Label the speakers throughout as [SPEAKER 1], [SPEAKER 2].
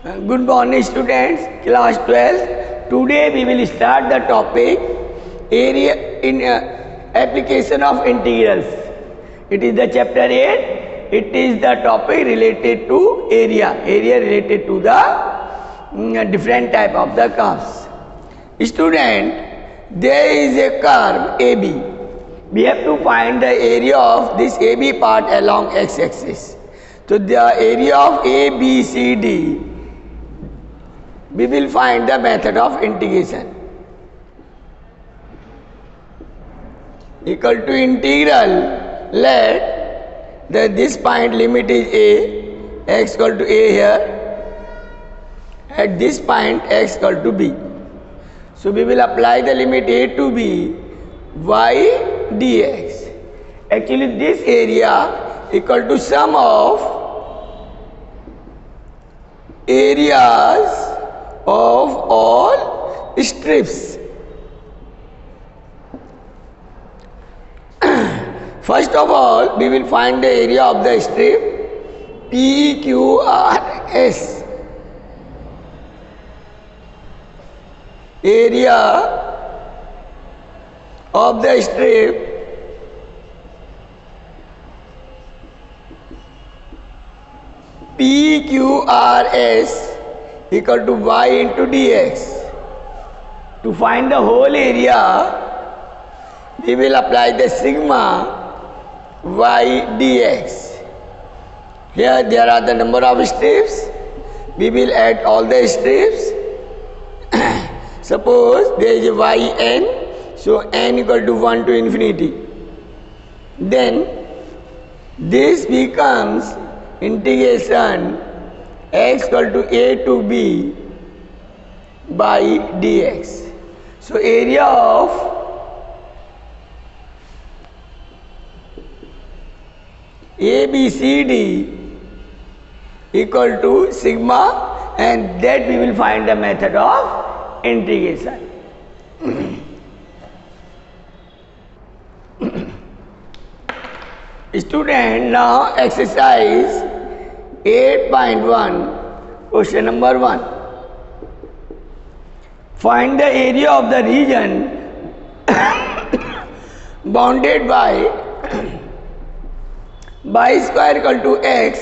[SPEAKER 1] Good morning students, class 12. Today we will start the topic area in application of integrals. It is the chapter 8. It is the topic related to area related to the different type of the curves. Student, there is a curve AB. We have to find the area of this AB part along x-axis. So the area of ABCD, we will find the method of integration. Equal to integral, let this point limit is a, x equal to a here, at this point x equal to b. So we will apply the limit a to b y dx. Actually this area equal to sum of areas of all strips. First of all, we will find the area of the strip PQRS. Area of the strip PQRS equal to y into dx. To find the whole area, we will apply the sigma y dx. Here there are the number of strips. We will add all the strips. Suppose there is a yn, so n equal to 1 to infinity. Then this becomes integration x equal to a to b by dx. So area of ABCD equal to sigma, and that we will find the method of integration. Student, now exercise 8.1, question number 1. Find the area of the region bounded by y square equal to x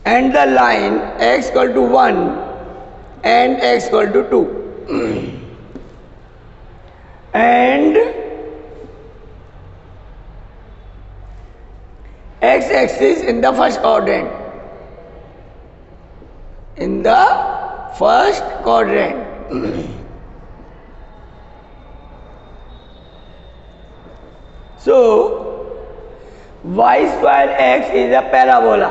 [SPEAKER 1] and the line x equal to 1 and x equal to 2. And x-axis in the first quadrant. In the first quadrant. So y square x is a parabola.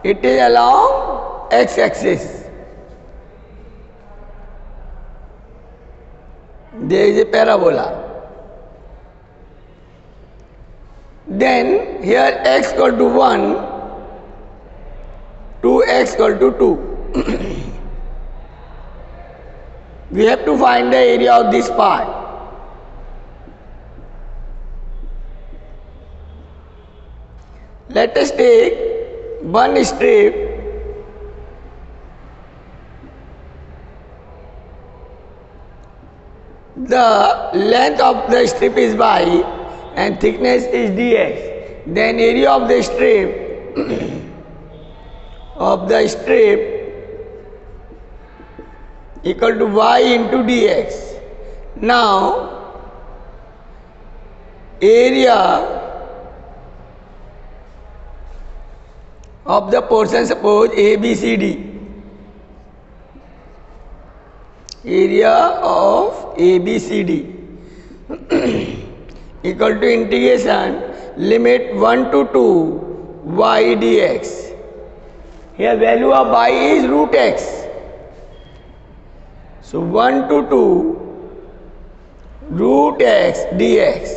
[SPEAKER 1] It is along x-axis. There is a parabola. Then here x equal to 1, 2x equal to 2. We have to find the area of this part. Let us take one strip. The length of the strip is y and thickness is dx. Then area of the strip equal to y into dx. Now area of the portion, suppose ABCD. Area of ABCD equal to integration limit 1 to 2 y dx. Here value of y is root x. So 1 to 2 root x dx.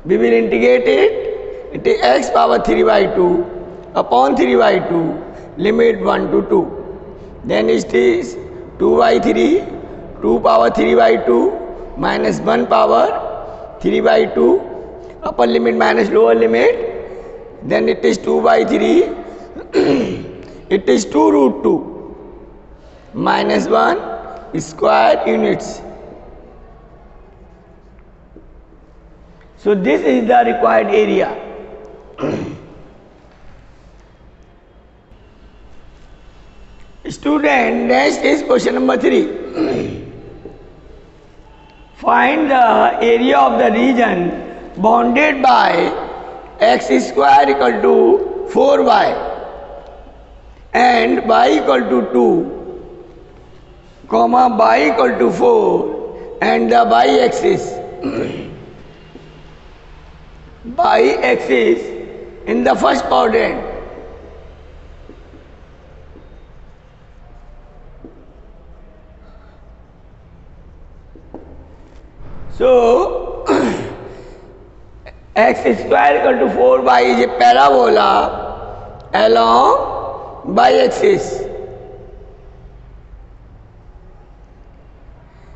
[SPEAKER 1] We will integrate it. It is x power 3 by 2 upon 3 by 2 limit 1 to 2. Then it is 2 by 3, 2 power 3 by 2 minus 1 power 3 by 2 upper limit minus lower limit. Then it is 2 by 3. It is 2 root 2. minus 1 square units. So this is the required area. Student, next is question number 3. Find the area of the region bounded by x square equal to 4y and y equal to 2, comma y equal to 4 and the y-axis. Y-axis in the first quadrant. So x square equal to 4y is a parabola along y-axis.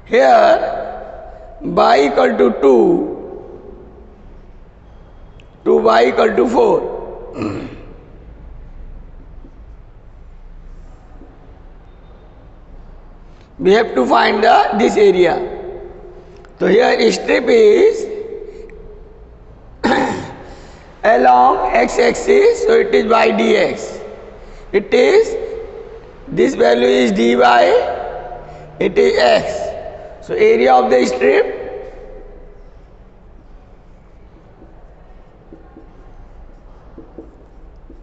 [SPEAKER 1] Here y equal to 2 to y equal to 4. We have to find this area. So here strip is along x-axis, so it is y dx. It is, this value is dy, it is x. So area of the strip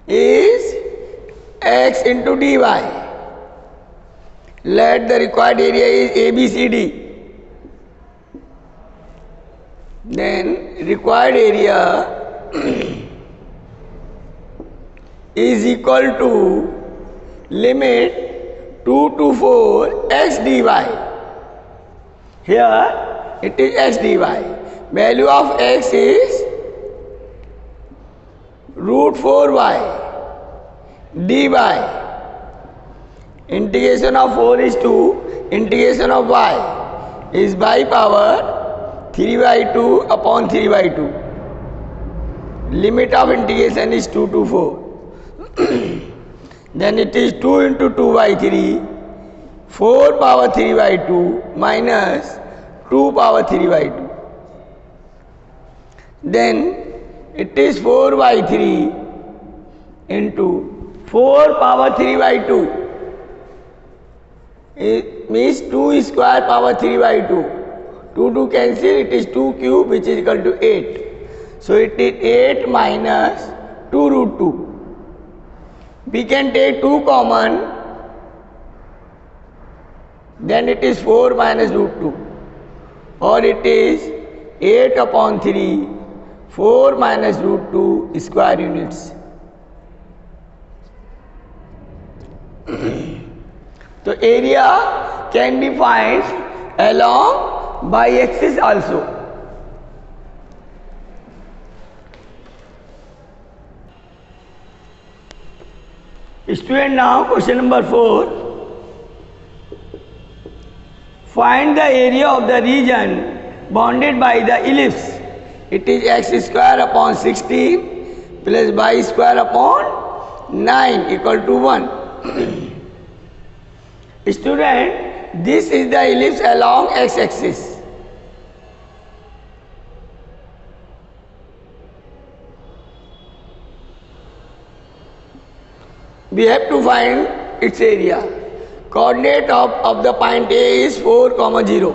[SPEAKER 1] is x into dy. Let the required area is ABCD. Then required area is equal to limit 2 to 4 x dy. Here it is x dy. Value of x is root 4y dy. Integration of 4 is 2. Integration of y is y power 3 by 2 upon 3 by 2. Limit of integration is 2 to 4. Then it is 2 into 2 by 3, 4 power 3 by 2 minus 2 power 3 by 2. Then it is 4 by 3 into 4 power 3 by 2. It means 2 square power 3 by 2. 2 to cancel, it is 2 cube which is equal to 8. So it is 8 minus 2 root 2. We can take 2 common, then it is 4 minus root 2. Or it is 8 upon 3, 4 minus root 2 square units. So area can be found along y-axis also. Student, now question number 4. Find the area of the region bounded by the ellipse. It is x square upon 16 plus y square upon 9 equal to 1. Student, this is the ellipse along x-axis. We have to find its area. Coordinate of the point A is 4, 0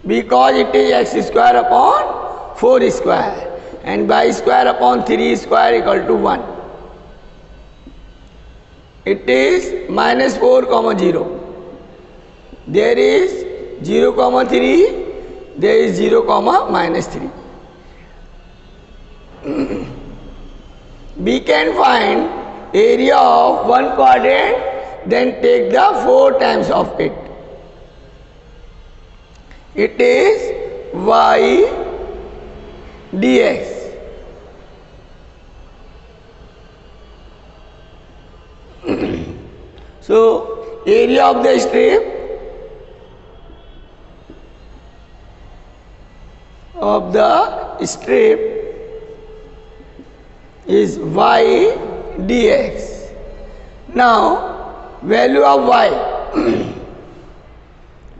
[SPEAKER 1] because it is x square upon 4 square and y square upon 3 square equal to 1. It is minus 4, 0. There is 0, 3, there is 0, minus 3. We can find area of one quadrant, then take the 4 times of it. It is y dx. So area of the strip is y dx. Now value of y,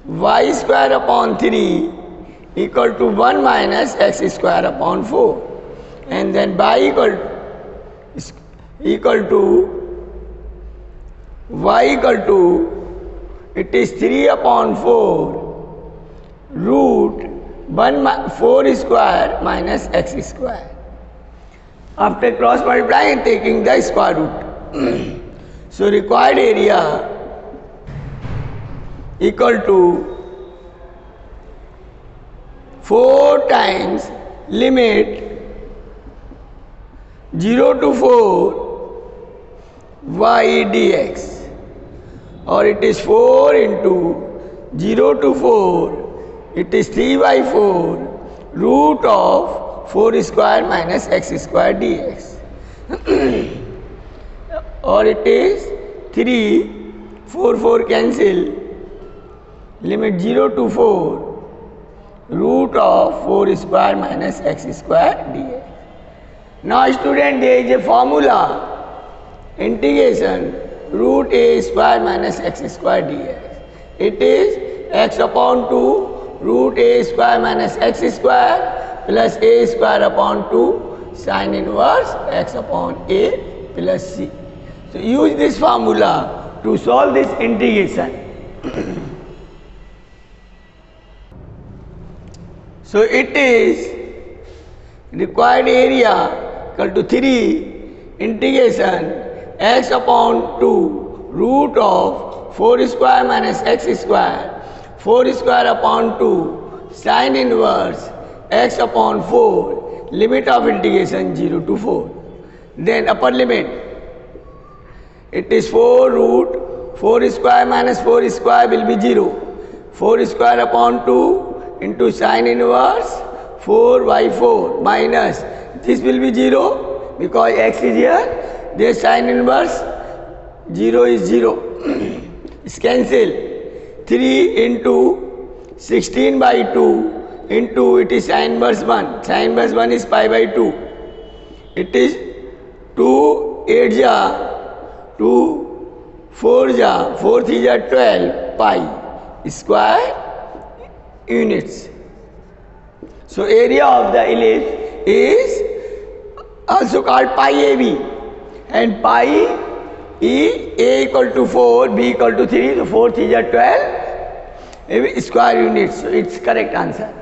[SPEAKER 1] y square upon 3 equal to 1 minus x square upon 4, and then y equal to it is 3 upon 4 root 4 square minus x square. After cross multiplying and taking the square root. So required area equal to 4 times limit 0 to 4 y dx, or it is 4 into 0 to 4, it is 3 by 4 root of 4 square minus x square dx. Or it is 3, 4 cancel, limit 0 to 4 root of 4 square minus x square dx. Now student, there is a formula, integration root a square minus x square dx. It is x upon 2 root a square minus x square plus a square upon 2 sin inverse x upon a plus c. So use this formula to solve this integration. So it is required area equal to 3 integration x upon 2 root of 4 square minus x square, 4 square upon 2 sin inverse x upon 4, limit of integration 0 to 4. Then upper limit, it is 4 root 4 square minus 4 square will be 0, 4 square upon 2 into sin inverse 4 by 4 minus, this will be 0 because x is here. Their sin inverse 0 is 0. It's cancel. 3 into 16 by 2 into it is sin inverse 1. Sin inverse 1 is pi by 2. It is 2 8 ja 2 4 ja 4 3 ja 12 pi square units. So area of the ellipse is also called pi AB. And pi E A equal to 4, B equal to 3, so 4 3 12 square units. So it's correct answer.